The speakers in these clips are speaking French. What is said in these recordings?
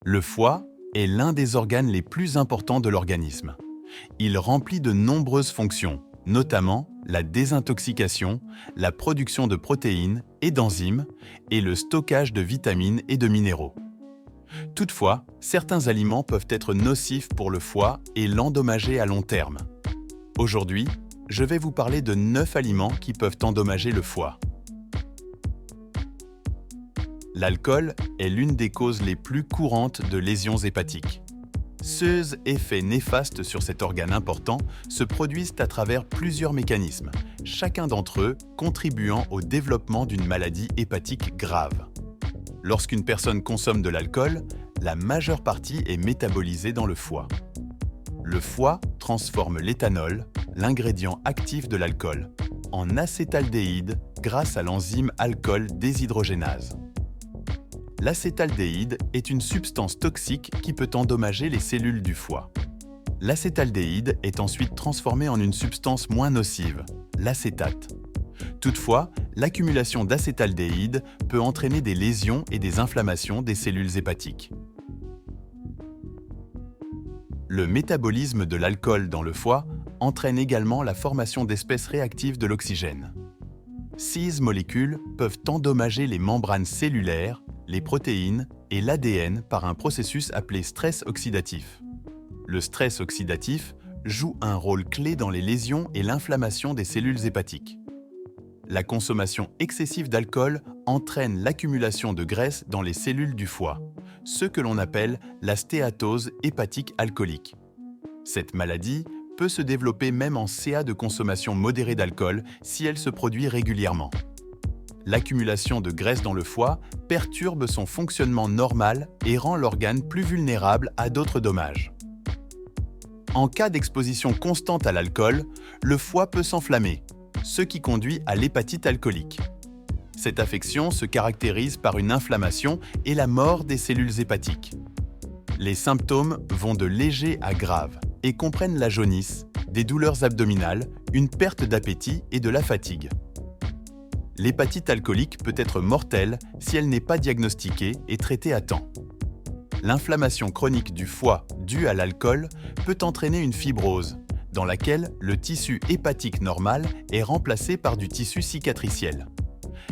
Le foie est l'un des organes les plus importants de l'organisme. Il remplit de nombreuses fonctions, notamment la désintoxication, la production de protéines et d'enzymes et le stockage de vitamines et de minéraux. Toutefois, certains aliments peuvent être nocifs pour le foie et l'endommager à long terme. Aujourd'hui, je vais vous parler de 9 aliments qui peuvent endommager le foie. L'alcool est l'une des causes les plus courantes de lésions hépatiques. Ces effets néfastes sur cet organe important se produisent à travers plusieurs mécanismes, chacun d'entre eux contribuant au développement d'une maladie hépatique grave. Lorsqu'une personne consomme de l'alcool, la majeure partie est métabolisée dans le foie. Le foie transforme l'éthanol, l'ingrédient actif de l'alcool, en acétaldéhyde grâce à l'enzyme alcool déshydrogénase. L'acétaldéhyde est une substance toxique qui peut endommager les cellules du foie. L'acétaldéhyde est ensuite transformée en une substance moins nocive, l'acétate. Toutefois, l'accumulation d'acétaldéhyde peut entraîner des lésions et des inflammations des cellules hépatiques. Le métabolisme de l'alcool dans le foie entraîne également la formation d'espèces réactives de l'oxygène. Ces molécules peuvent endommager les membranes cellulaires, les protéines et l'ADN par un processus appelé stress oxydatif. Le stress oxydatif joue un rôle clé dans les lésions et l'inflammation des cellules hépatiques. La consommation excessive d'alcool entraîne l'accumulation de graisse dans les cellules du foie, ce que l'on appelle la stéatose hépatique alcoolique. Cette maladie peut se développer même en CA de consommation modérée d'alcool si elle se produit régulièrement. L'accumulation de graisse dans le foie perturbe son fonctionnement normal et rend l'organe plus vulnérable à d'autres dommages. En cas d'exposition constante à l'alcool, le foie peut s'enflammer, ce qui conduit à l'hépatite alcoolique. Cette affection se caractérise par une inflammation et la mort des cellules hépatiques. Les symptômes vont de légers à graves et comprennent la jaunisse, des douleurs abdominales, une perte d'appétit et de la fatigue. L'hépatite alcoolique peut être mortelle si elle n'est pas diagnostiquée et traitée à temps. L'inflammation chronique du foie due à l'alcool peut entraîner une fibrose, dans laquelle le tissu hépatique normal est remplacé par du tissu cicatriciel.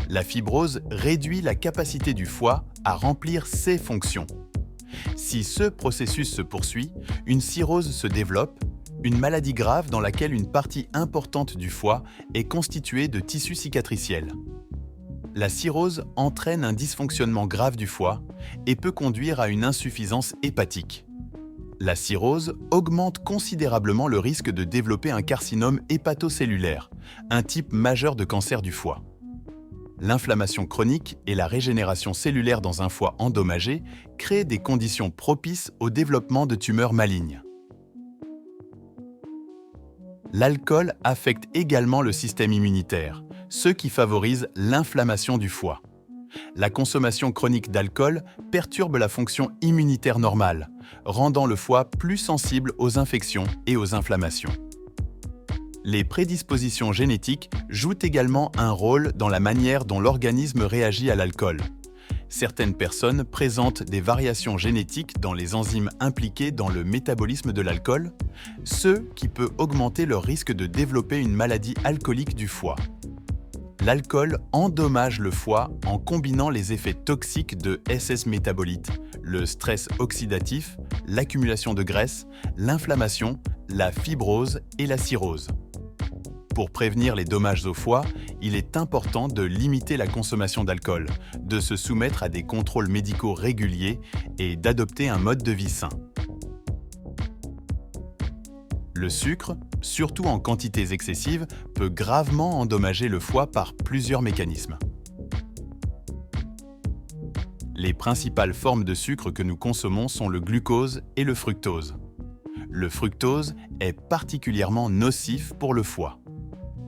La fibrose réduit la capacité du foie à remplir ses fonctions. Si ce processus se poursuit, une cirrhose se développe, une maladie grave dans laquelle une partie importante du foie est constituée de tissu cicatriciel. La cirrhose entraîne un dysfonctionnement grave du foie et peut conduire à une insuffisance hépatique. La cirrhose augmente considérablement le risque de développer un carcinome hépatocellulaire, un type majeur de cancer du foie. L'inflammation chronique et la régénération cellulaire dans un foie endommagé créent des conditions propices au développement de tumeurs malignes. L'alcool affecte également le système immunitaire, ce qui favorise l'inflammation du foie. La consommation chronique d'alcool perturbe la fonction immunitaire normale, rendant le foie plus sensible aux infections et aux inflammations. Les prédispositions génétiques jouent également un rôle dans la manière dont l'organisme réagit à l'alcool. Certaines personnes présentent des variations génétiques dans les enzymes impliquées dans le métabolisme de l'alcool, ce qui peut augmenter leur risque de développer une maladie alcoolique du foie. L'alcool endommage le foie en combinant les effets toxiques de SS métabolites, le stress oxydatif, l'accumulation de graisse, l'inflammation, la fibrose et la cirrhose. Pour prévenir les dommages au foie, il est important de limiter la consommation d'alcool, de se soumettre à des contrôles médicaux réguliers et d'adopter un mode de vie sain. Le sucre, surtout en quantités excessives, peut gravement endommager le foie par plusieurs mécanismes. Les principales formes de sucre que nous consommons sont le glucose et le fructose. Le fructose est particulièrement nocif pour le foie.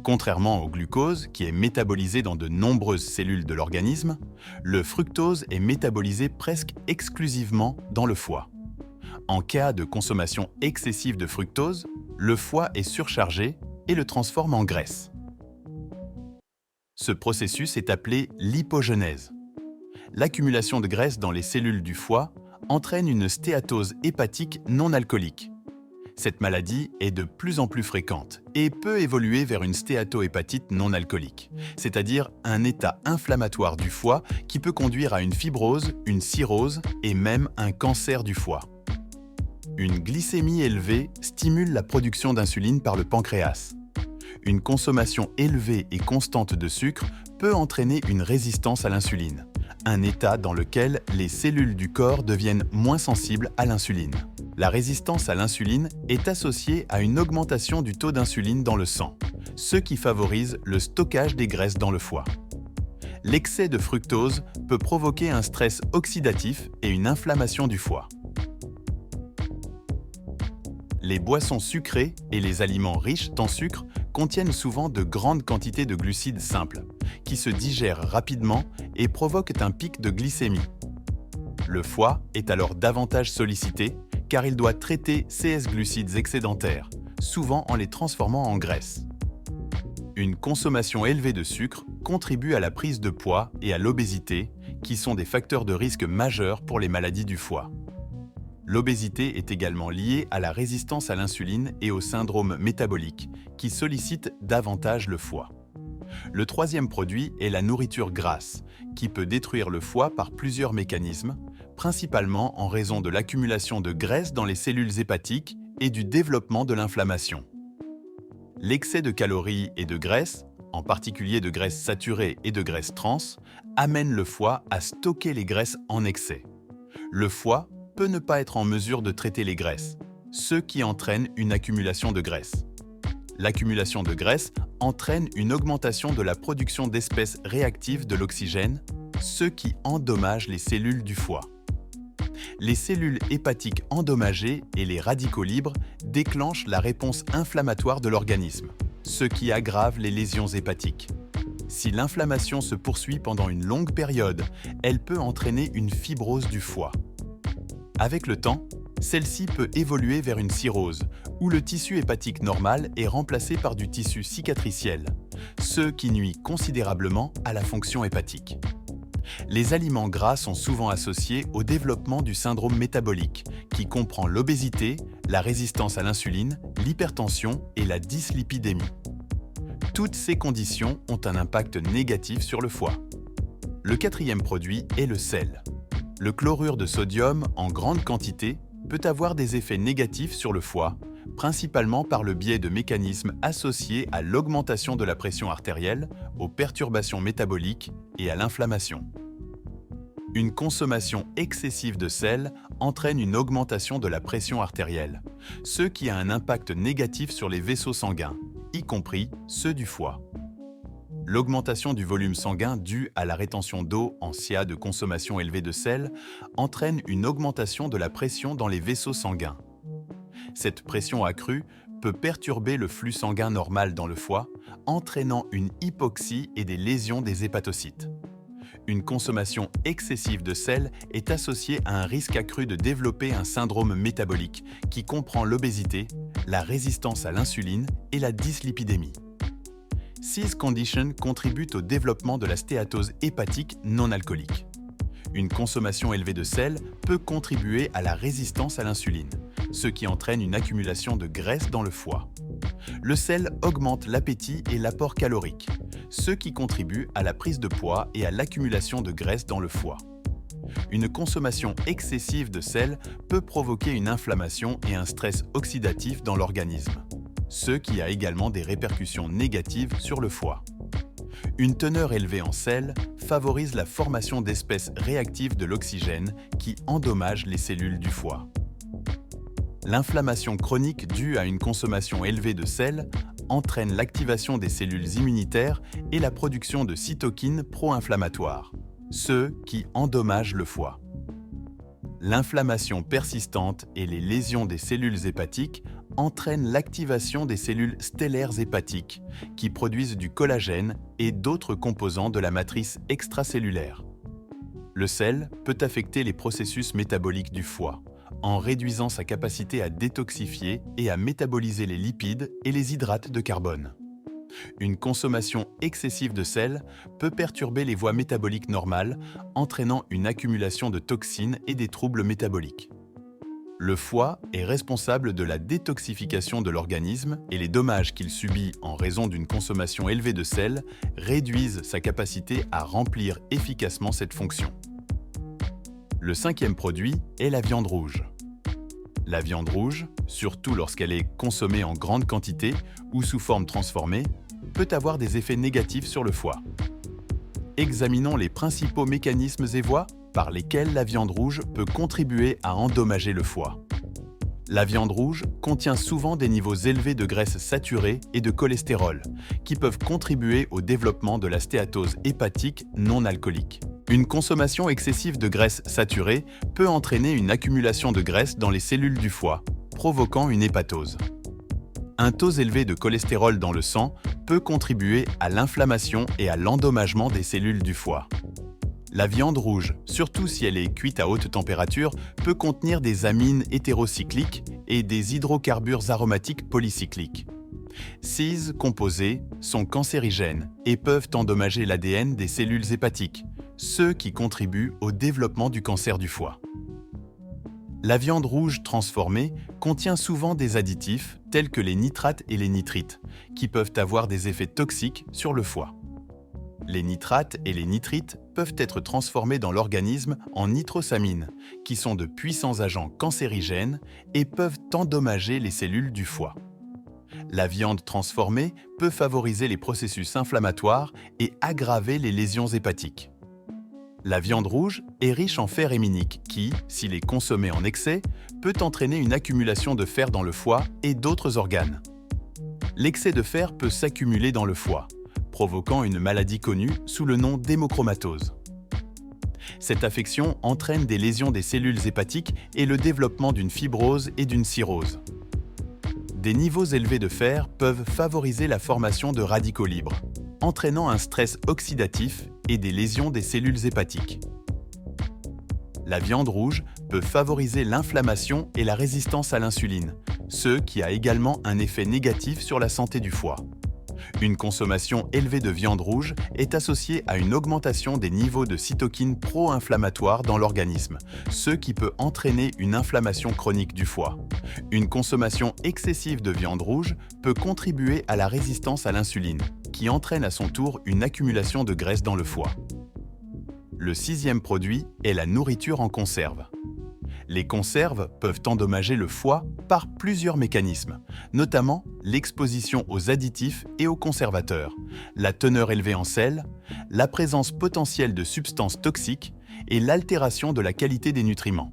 Contrairement au glucose, qui est métabolisé dans de nombreuses cellules de l'organisme, le fructose est métabolisé presque exclusivement dans le foie. En cas de consommation excessive de fructose, le foie est surchargé et le transforme en graisse. Ce processus est appelé lipogenèse. L'accumulation de graisse dans les cellules du foie entraîne une stéatose hépatique non alcoolique. Cette maladie est de plus en plus fréquente et peut évoluer vers une stéatohépatite non alcoolique, c'est-à-dire un état inflammatoire du foie qui peut conduire à une fibrose, une cirrhose et même un cancer du foie. Une glycémie élevée stimule la production d'insuline par le pancréas. Une consommation élevée et constante de sucre peut entraîner une résistance à l'insuline, un état dans lequel les cellules du corps deviennent moins sensibles à l'insuline. La résistance à l'insuline est associée à une augmentation du taux d'insuline dans le sang, ce qui favorise le stockage des graisses dans le foie. L'excès de fructose peut provoquer un stress oxydatif et une inflammation du foie. Les boissons sucrées et les aliments riches en sucre contiennent souvent de grandes quantités de glucides simples, qui se digèrent rapidement et provoquent un pic de glycémie. Le foie est alors davantage sollicité car il doit traiter ces glucides excédentaires, souvent en les transformant en graisse. Une consommation élevée de sucre contribue à la prise de poids et à l'obésité, qui sont des facteurs de risque majeurs pour les maladies du foie. L'obésité est également liée à la résistance à l'insuline et au syndrome métabolique, qui sollicite davantage le foie. Le troisième produit est la nourriture grasse, qui peut détruire le foie par plusieurs mécanismes, principalement en raison de l'accumulation de graisse dans les cellules hépatiques et du développement de l'inflammation. L'excès de calories et de graisse, en particulier de graisses saturées et de graisses trans, amène le foie à stocker les graisses en excès. Le foie peut ne pas être en mesure de traiter les graisses, ce qui entraîne une accumulation de graisse. L'accumulation de graisse entraîne une augmentation de la production d'espèces réactives de l'oxygène, ce qui endommage les cellules du foie. Les cellules hépatiques endommagées et les radicaux libres déclenchent la réponse inflammatoire de l'organisme, ce qui aggrave les lésions hépatiques. Si l'inflammation se poursuit pendant une longue période, elle peut entraîner une fibrose du foie. Avec le temps, celle-ci peut évoluer vers une cirrhose, où le tissu hépatique normal est remplacé par du tissu cicatriciel, ce qui nuit considérablement à la fonction hépatique. Les aliments gras sont souvent associés au développement du syndrome métabolique, qui comprend l'obésité, la résistance à l'insuline, l'hypertension et la dyslipidémie. Toutes ces conditions ont un impact négatif sur le foie. Le quatrième produit est le sel. Le chlorure de sodium en grande quantité peut avoir des effets négatifs sur le foie, principalement par le biais de mécanismes associés à l'augmentation de la pression artérielle, aux perturbations métaboliques et à l'inflammation. Une consommation excessive de sel entraîne une augmentation de la pression artérielle, ce qui a un impact négatif sur les vaisseaux sanguins, y compris ceux du foie. L'augmentation du volume sanguin due à la rétention d'eau en cas de consommation élevée de sel entraîne une augmentation de la pression dans les vaisseaux sanguins. Cette pression accrue peut perturber le flux sanguin normal dans le foie, entraînant une hypoxie et des lésions des hépatocytes. Une consommation excessive de sel est associée à un risque accru de développer un syndrome métabolique qui comprend l'obésité, la résistance à l'insuline et la dyslipidémie. Ces conditions contribuent au développement de la stéatose hépatique non alcoolique. Une consommation élevée de sel peut contribuer à la résistance à l'insuline, ce qui entraîne une accumulation de graisse dans le foie. Le sel augmente l'appétit et l'apport calorique, ce qui contribue à la prise de poids et à l'accumulation de graisse dans le foie. Une consommation excessive de sel peut provoquer une inflammation et un stress oxydatif dans l'organisme, ce qui a également des répercussions négatives sur le foie. Une teneur élevée en sel favorise la formation d'espèces réactives de l'oxygène qui endommagent les cellules du foie. L'inflammation chronique due à une consommation élevée de sel entraîne l'activation des cellules immunitaires et la production de cytokines pro-inflammatoires, ceux qui endommagent le foie. L'inflammation persistante et les lésions des cellules hépatiques entraînent l'activation des cellules stellaires hépatiques qui produisent du collagène et d'autres composants de la matrice extracellulaire. Le sel peut affecter les processus métaboliques du foie en réduisant sa capacité à détoxifier et à métaboliser les lipides et les hydrates de carbone. Une consommation excessive de sel peut perturber les voies métaboliques normales, entraînant une accumulation de toxines et des troubles métaboliques. Le foie est responsable de la détoxification de l'organisme et les dommages qu'il subit en raison d'une consommation élevée de sel réduisent sa capacité à remplir efficacement cette fonction. Le cinquième produit est la viande rouge. La viande rouge, surtout lorsqu'elle est consommée en grande quantité ou sous forme transformée, peut avoir des effets négatifs sur le foie. Examinons les principaux mécanismes et voies par lesquels la viande rouge peut contribuer à endommager le foie. La viande rouge contient souvent des niveaux élevés de graisses saturées et de cholestérol, qui peuvent contribuer au développement de la stéatose hépatique non alcoolique. Une consommation excessive de graisses saturées peut entraîner une accumulation de graisse dans les cellules du foie, provoquant une hépatose. Un taux élevé de cholestérol dans le sang peut contribuer à l'inflammation et à l'endommagement des cellules du foie. La viande rouge, surtout si elle est cuite à haute température, peut contenir des amines hétérocycliques et des hydrocarbures aromatiques polycycliques. Ces composés sont cancérigènes et peuvent endommager l'ADN des cellules hépatiques, ceux qui contribuent au développement du cancer du foie. La viande rouge transformée contient souvent des additifs tels que les nitrates et les nitrites, qui peuvent avoir des effets toxiques sur le foie. Les nitrates et les nitrites peuvent être transformés dans l'organisme en nitrosamines, qui sont de puissants agents cancérigènes et peuvent endommager les cellules du foie. La viande transformée peut favoriser les processus inflammatoires et aggraver les lésions hépatiques. La viande rouge est riche en fer héminique qui, s'il est consommé en excès, peut entraîner une accumulation de fer dans le foie et d'autres organes. L'excès de fer peut s'accumuler dans le foie, provoquant une maladie connue sous le nom d'hémochromatose. Cette affection entraîne des lésions des cellules hépatiques et le développement d'une fibrose et d'une cirrhose. Des niveaux élevés de fer peuvent favoriser la formation de radicaux libres, entraînant un stress oxydatif et des lésions des cellules hépatiques. La viande rouge peut favoriser l'inflammation et la résistance à l'insuline, ce qui a également un effet négatif sur la santé du foie. Une consommation élevée de viande rouge est associée à une augmentation des niveaux de cytokines pro-inflammatoires dans l'organisme, ce qui peut entraîner une inflammation chronique du foie. Une consommation excessive de viande rouge peut contribuer à la résistance à l'insuline, qui entraîne à son tour une accumulation de graisse dans le foie. Le sixième produit est la nourriture en conserve. Les conserves peuvent endommager le foie par plusieurs mécanismes, notamment l'exposition aux additifs et aux conservateurs, la teneur élevée en sel, la présence potentielle de substances toxiques et l'altération de la qualité des nutriments.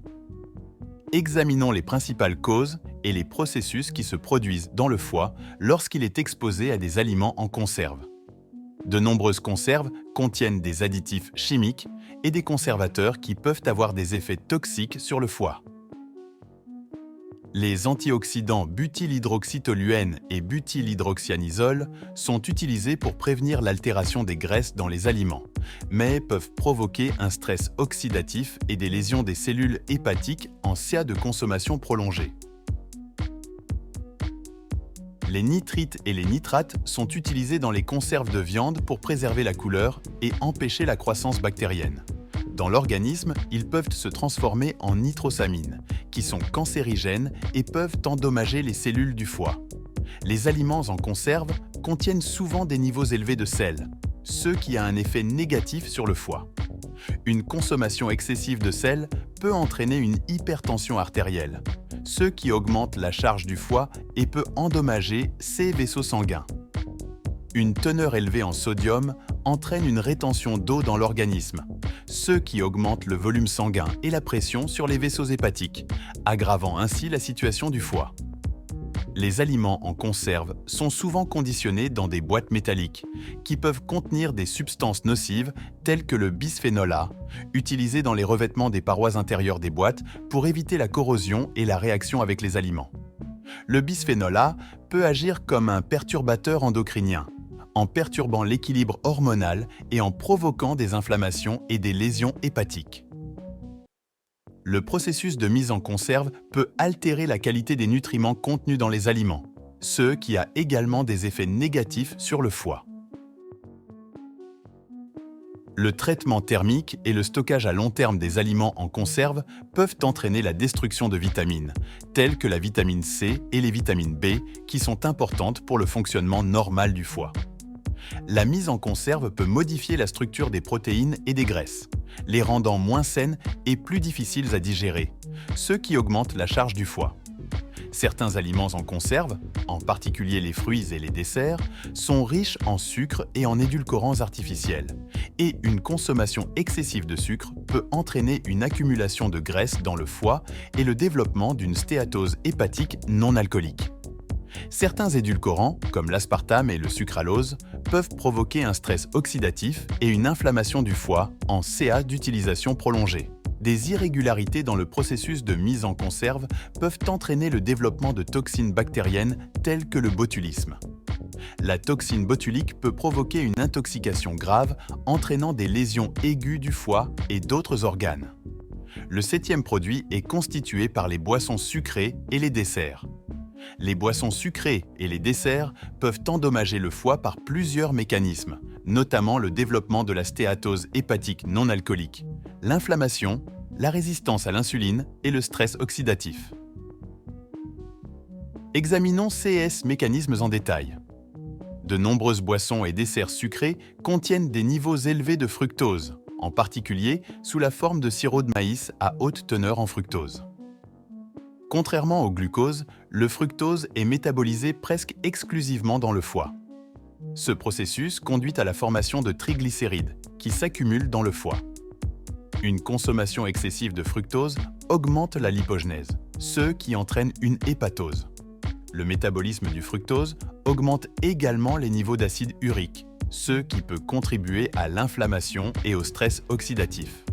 Examinons les principales causes et les processus qui se produisent dans le foie lorsqu'il est exposé à des aliments en conserve. De nombreuses conserves contiennent des additifs chimiques et des conservateurs qui peuvent avoir des effets toxiques sur le foie. Les antioxydants butylhydroxytoluène et butylhydroxyanisole sont utilisés pour prévenir l'altération des graisses dans les aliments, mais peuvent provoquer un stress oxydatif et des lésions des cellules hépatiques en cas de consommation prolongée. Les nitrites et les nitrates sont utilisés dans les conserves de viande pour préserver la couleur et empêcher la croissance bactérienne. Dans l'organisme, ils peuvent se transformer en nitrosamines, qui sont cancérigènes et peuvent endommager les cellules du foie. Les aliments en conserve contiennent souvent des niveaux élevés de sel, ce qui a un effet négatif sur le foie. Une consommation excessive de sel peut entraîner une hypertension artérielle, ce qui augmente la charge du foie et peut endommager ses vaisseaux sanguins. Une teneur élevée en sodium entraîne une rétention d'eau dans l'organisme, ce qui augmente le volume sanguin et la pression sur les vaisseaux hépatiques, aggravant ainsi la situation du foie. Les aliments en conserve sont souvent conditionnés dans des boîtes métalliques, qui peuvent contenir des substances nocives telles que le bisphénol A, utilisé dans les revêtements des parois intérieures des boîtes pour éviter la corrosion et la réaction avec les aliments. Le bisphénol A peut agir comme un perturbateur endocrinien, en perturbant l'équilibre hormonal et en provoquant des inflammations et des lésions hépatiques. Le processus de mise en conserve peut altérer la qualité des nutriments contenus dans les aliments, ce qui a également des effets négatifs sur le foie. Le traitement thermique et le stockage à long terme des aliments en conserve peuvent entraîner la destruction de vitamines, telles que la vitamine C et les vitamines B, qui sont importantes pour le fonctionnement normal du foie. La mise en conserve peut modifier la structure des protéines et des graisses, les rendant moins saines et plus difficiles à digérer, ce qui augmente la charge du foie. Certains aliments en conserve, en particulier les fruits et les desserts, sont riches en sucre et en édulcorants artificiels, et une consommation excessive de sucre peut entraîner une accumulation de graisse dans le foie et le développement d'une stéatose hépatique non alcoolique. Certains édulcorants, comme l'aspartame et le sucralose, peuvent provoquer un stress oxydatif et une inflammation du foie en CA d'utilisation prolongée. Des irrégularités dans le processus de mise en conserve peuvent entraîner le développement de toxines bactériennes telles que le botulisme. La toxine botulique peut provoquer une intoxication grave, entraînant des lésions aiguës du foie et d'autres organes. Le 7e produit est constitué par les boissons sucrées et les desserts. Les boissons sucrées et les desserts peuvent endommager le foie par plusieurs mécanismes, notamment le développement de la stéatose hépatique non alcoolique, l'inflammation, la résistance à l'insuline et le stress oxydatif. Examinons ces mécanismes en détail. De nombreuses boissons et desserts sucrés contiennent des niveaux élevés de fructose, en particulier sous la forme de sirop de maïs à haute teneur en fructose. Contrairement au glucose, le fructose est métabolisé presque exclusivement dans le foie. Ce processus conduit à la formation de triglycérides qui s'accumulent dans le foie. Une consommation excessive de fructose augmente la lipogenèse, ce qui entraîne une hépatose. Le métabolisme du fructose augmente également les niveaux d'acide urique, ce qui peut contribuer à l'inflammation et au stress oxydatif.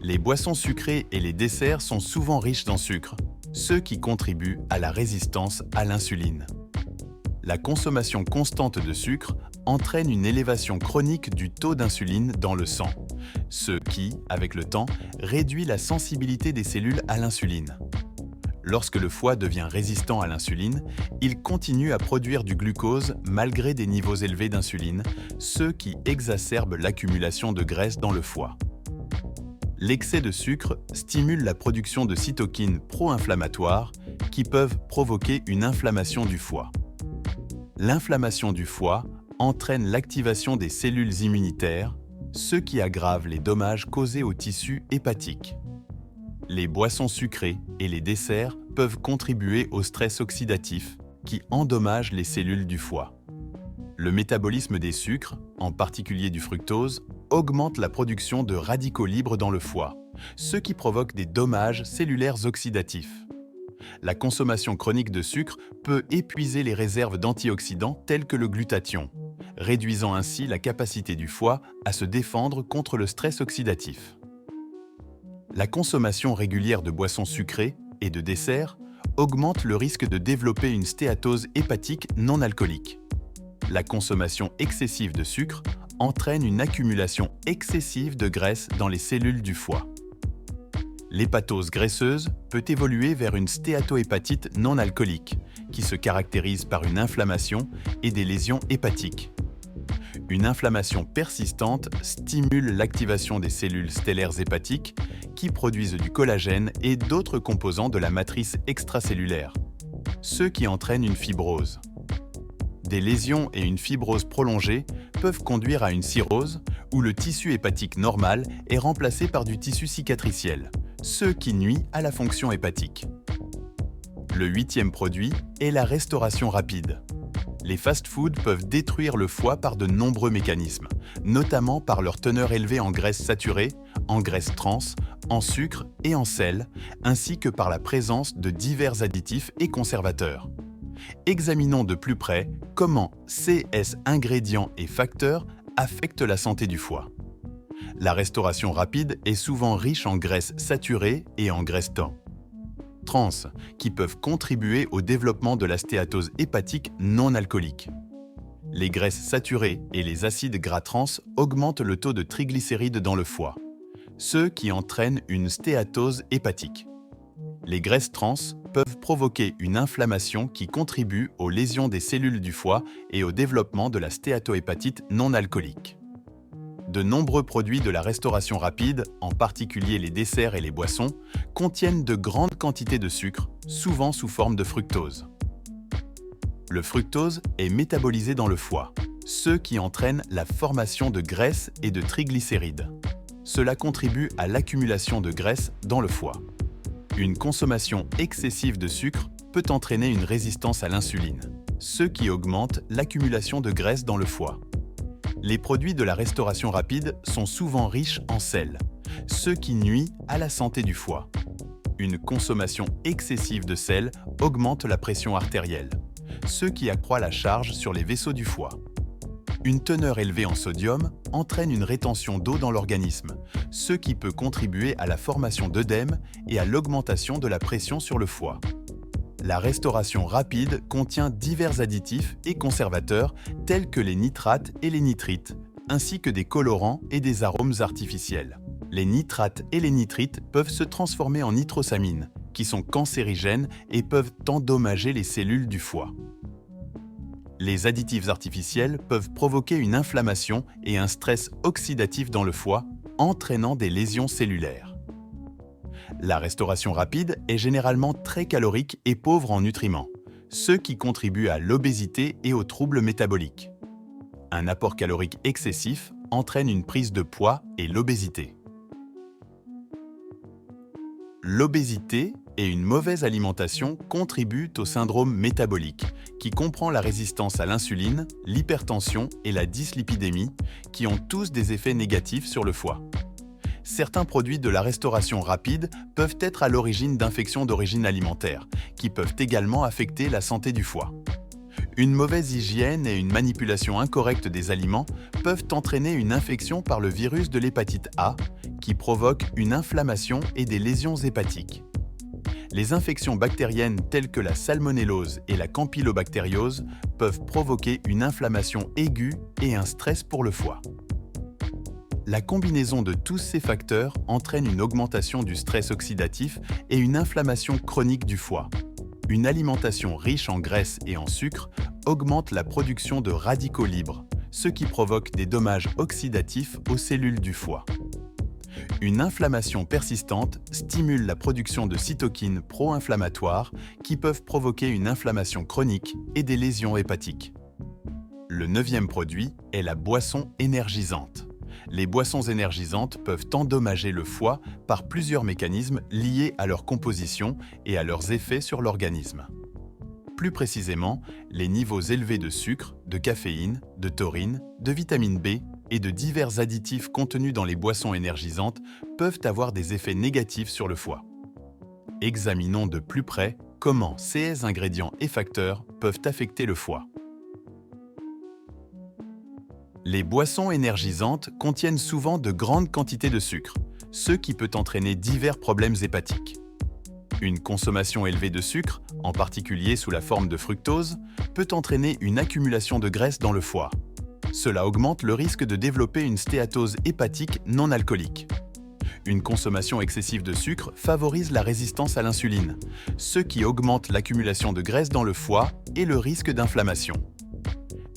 Les boissons sucrées et les desserts sont souvent riches en sucre, ce qui contribue à la résistance à l'insuline. La consommation constante de sucre entraîne une élévation chronique du taux d'insuline dans le sang, ce qui, avec le temps, réduit la sensibilité des cellules à l'insuline. Lorsque le foie devient résistant à l'insuline, il continue à produire du glucose malgré des niveaux élevés d'insuline, ce qui exacerbe l'accumulation de graisse dans le foie. L'excès de sucre stimule la production de cytokines pro-inflammatoires qui peuvent provoquer une inflammation du foie. L'inflammation du foie entraîne l'activation des cellules immunitaires, ce qui aggrave les dommages causés au tissu hépatique. Les boissons sucrées et les desserts peuvent contribuer au stress oxydatif qui endommage les cellules du foie. Le métabolisme des sucres, en particulier du fructose, augmente la production de radicaux libres dans le foie, ce qui provoque des dommages cellulaires oxydatifs. La consommation chronique de sucre peut épuiser les réserves d'antioxydants tels que le glutathion, réduisant ainsi la capacité du foie à se défendre contre le stress oxydatif. La consommation régulière de boissons sucrées et de desserts augmente le risque de développer une stéatose hépatique non alcoolique. La consommation excessive de sucre entraîne une accumulation excessive de graisse dans les cellules du foie. L'hépatose graisseuse peut évoluer vers une stéatohépatite non alcoolique, qui se caractérise par une inflammation et des lésions hépatiques. Une inflammation persistante stimule l'activation des cellules stellaires hépatiques qui produisent du collagène et d'autres composants de la matrice extracellulaire, ce qui entraîne une fibrose. Des lésions et une fibrose prolongée peuvent conduire à une cirrhose où le tissu hépatique normal est remplacé par du tissu cicatriciel, ce qui nuit à la fonction hépatique. Le 8e produit est la restauration rapide. Les fast-foods peuvent détruire le foie par de nombreux mécanismes, notamment par leur teneur élevée en graisses saturées, en graisses trans, en sucre et en sel, ainsi que par la présence de divers additifs et conservateurs. Examinons de plus près comment ces ingrédients et facteurs affectent la santé du foie. La restauration rapide est souvent riche en graisses saturées et en graisses trans, qui peuvent contribuer au développement de la stéatose hépatique non alcoolique. Les graisses saturées et les acides gras trans augmentent le taux de triglycérides dans le foie, ce qui entraîne une stéatose hépatique. Les graisses trans peuvent provoquer une inflammation qui contribue aux lésions des cellules du foie et au développement de la stéatohépatite non alcoolique. De nombreux produits de la restauration rapide, en particulier les desserts et les boissons, contiennent de grandes quantités de sucre, souvent sous forme de fructose. Le fructose est métabolisé dans le foie, ce qui entraîne la formation de graisses et de triglycérides. Cela contribue à l'accumulation de graisse dans le foie. Une consommation excessive de sucre peut entraîner une résistance à l'insuline, ce qui augmente l'accumulation de graisse dans le foie. Les produits de la restauration rapide sont souvent riches en sel, ce qui nuit à la santé du foie. Une consommation excessive de sel augmente la pression artérielle, ce qui accroît la charge sur les vaisseaux du foie. Une teneur élevée en sodium entraîne une rétention d'eau dans l'organisme, ce qui peut contribuer à la formation d'œdème et à l'augmentation de la pression sur le foie. La restauration rapide contient divers additifs et conservateurs tels que les nitrates et les nitrites, ainsi que des colorants et des arômes artificiels. Les nitrates et les nitrites peuvent se transformer en nitrosamines, qui sont cancérigènes et peuvent endommager les cellules du foie. Les additifs artificiels peuvent provoquer une inflammation et un stress oxydatif dans le foie, entraînant des lésions cellulaires. La restauration rapide est généralement très calorique et pauvre en nutriments, ce qui contribue à l'obésité et aux troubles métaboliques. Un apport calorique excessif entraîne une prise de poids et l'obésité. L'obésité et une mauvaise alimentation contribuent au syndrome métabolique, qui comprend la résistance à l'insuline, l'hypertension et la dyslipidémie, qui ont tous des effets négatifs sur le foie. Certains produits de la restauration rapide peuvent être à l'origine d'infections d'origine alimentaire, qui peuvent également affecter la santé du foie. Une mauvaise hygiène et une manipulation incorrecte des aliments peuvent entraîner une infection par le virus de l'hépatite A, qui provoque une inflammation et des lésions hépatiques. Les infections bactériennes telles que la salmonellose et la campylobactériose peuvent provoquer une inflammation aiguë et un stress pour le foie. La combinaison de tous ces facteurs entraîne une augmentation du stress oxydatif et une inflammation chronique du foie. Une alimentation riche en graisse et en sucre augmente la production de radicaux libres, ce qui provoque des dommages oxydatifs aux cellules du foie. Une inflammation persistante stimule la production de cytokines pro-inflammatoires qui peuvent provoquer une inflammation chronique et des lésions hépatiques. Le 9e produit est la boisson énergisante. Les boissons énergisantes peuvent endommager le foie par plusieurs mécanismes liés à leur composition et à leurs effets sur l'organisme. Plus précisément, les niveaux élevés de sucre, de caféine, de taurine, de vitamine B et de divers additifs contenus dans les boissons énergisantes peuvent avoir des effets négatifs sur le foie. Examinons de plus près comment ces ingrédients et facteurs peuvent affecter le foie. Les boissons énergisantes contiennent souvent de grandes quantités de sucre, ce qui peut entraîner divers problèmes hépatiques. Une consommation élevée de sucre, en particulier sous la forme de fructose, peut entraîner une accumulation de graisse dans le foie. Cela augmente le risque de développer une stéatose hépatique non alcoolique. Une consommation excessive de sucre favorise la résistance à l'insuline, ce qui augmente l'accumulation de graisse dans le foie et le risque d'inflammation.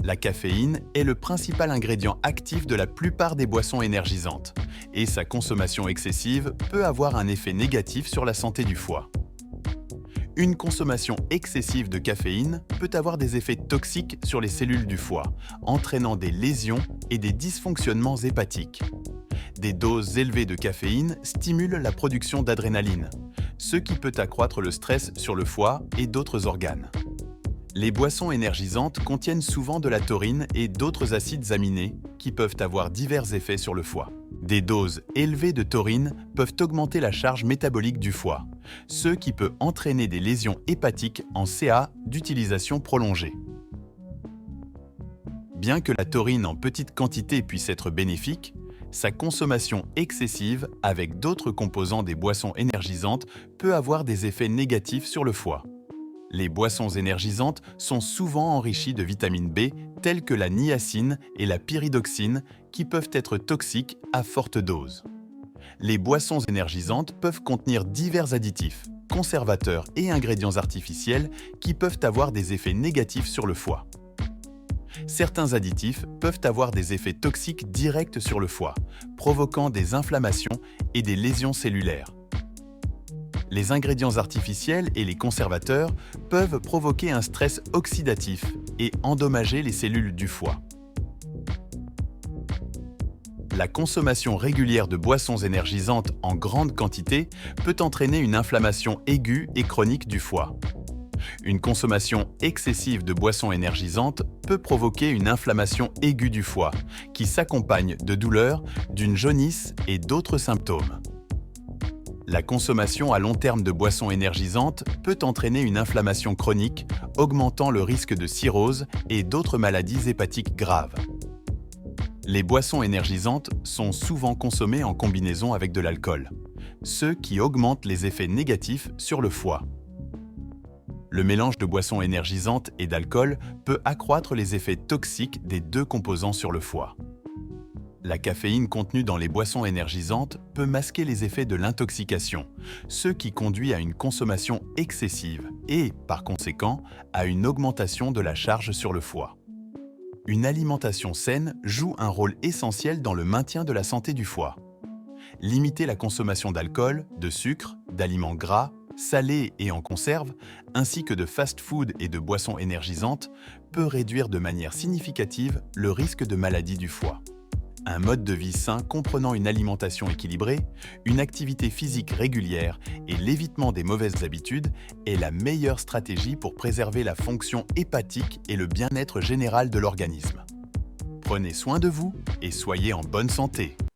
La caféine est le principal ingrédient actif de la plupart des boissons énergisantes, et sa consommation excessive peut avoir un effet négatif sur la santé du foie. Une consommation excessive de caféine peut avoir des effets toxiques sur les cellules du foie, entraînant des lésions et des dysfonctionnements hépatiques. Des doses élevées de caféine stimulent la production d'adrénaline, ce qui peut accroître le stress sur le foie et d'autres organes. Les boissons énergisantes contiennent souvent de la taurine et d'autres acides aminés qui peuvent avoir divers effets sur le foie. Des doses élevées de taurine peuvent augmenter la charge métabolique du foie, ce qui peut entraîner des lésions hépatiques en CA d'utilisation prolongée. Bien que la taurine en petite quantité puisse être bénéfique, sa consommation excessive avec d'autres composants des boissons énergisantes peut avoir des effets négatifs sur le foie. Les boissons énergisantes sont souvent enrichies de vitamine B telles que la niacine et la pyridoxine qui peuvent être toxiques à forte dose. Les boissons énergisantes peuvent contenir divers additifs conservateurs et ingrédients artificiels qui peuvent avoir des effets négatifs sur le foie. Certains additifs peuvent avoir des effets toxiques directs sur le foie, provoquant des inflammations et des lésions cellulaires. Les ingrédients artificiels et les conservateurs peuvent provoquer un stress oxydatif et endommager les cellules du foie. La consommation régulière de boissons énergisantes en grande quantité peut entraîner une inflammation aiguë et chronique du foie. Une consommation excessive de boissons énergisantes peut provoquer une inflammation aiguë du foie, qui s'accompagne de douleurs, d'une jaunisse et d'autres symptômes. La consommation à long terme de boissons énergisantes peut entraîner une inflammation chronique, augmentant le risque de cirrhose et d'autres maladies hépatiques graves. Les boissons énergisantes sont souvent consommées en combinaison avec de l'alcool, ce qui augmente les effets négatifs sur le foie. Le mélange de boissons énergisantes et d'alcool peut accroître les effets toxiques des deux composants sur le foie. La caféine contenue dans les boissons énergisantes peut masquer les effets de l'intoxication, ce qui conduit à une consommation excessive et, par conséquent, à une augmentation de la charge sur le foie. Une alimentation saine joue un rôle essentiel dans le maintien de la santé du foie. Limiter la consommation d'alcool, de sucre, d'aliments gras, salés et en conserve, ainsi que de fast-food et de boissons énergisantes, peut réduire de manière significative le risque de maladie du foie. Un mode de vie sain comprenant une alimentation équilibrée, une activité physique régulière et l'évitement des mauvaises habitudes est la meilleure stratégie pour préserver la fonction hépatique et le bien-être général de l'organisme. Prenez soin de vous et soyez en bonne santé.